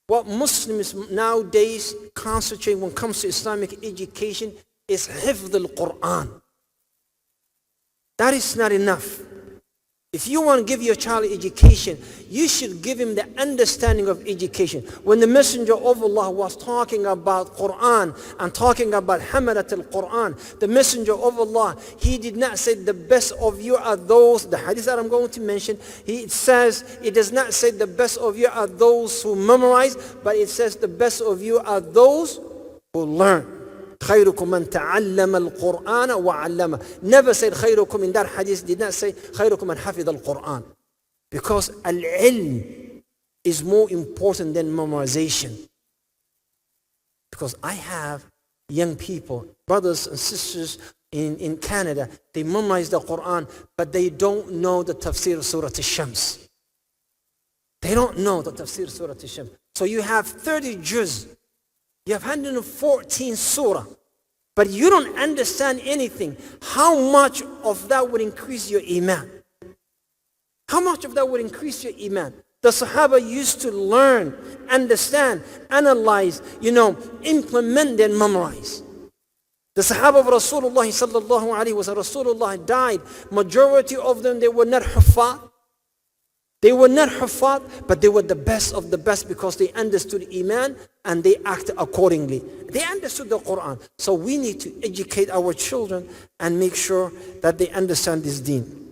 What Muslims nowadays concentrate when it comes to Islamic education is hifd al-Qur'an. That is not enough. If you want to give your child education, you should give him the understanding of education. When the Messenger of Allah was talking about Qur'an and talking about Hamalat al-Qur'an, the Messenger of Allah, he did not say the best of you are those, the hadith that I'm going to mention, it says, it does not say the best of you are those who memorize, but it says the best of you are those who learn. خيركم من تعلم القرآن وعلمه. Never said خيركم in that hadith, did not say خيركم من حفظ القرآن. Because al-ilm is more important than memorization. Because I have young people, brothers and sisters in Canada, they memorize the Quran, but they don't know the tafsir of Surah Al-Shams. They don't know the tafsir of Surah Al-Shams. So you have 30 juz. You have 114 surah, but you don't understand anything. How much of that would increase your iman? How much of that would increase your iman? The Sahaba used to learn, understand, analyze, implement and memorize. The Sahaba of Rasulullah sallallahu alaihi wasallam, Rasulullah died. Majority of them, they were not huffaz. They were not huffaz, but they were the best of the best because they understood Iman and they acted accordingly. They understood the Quran. So we need to educate our children and make sure that they understand this deen.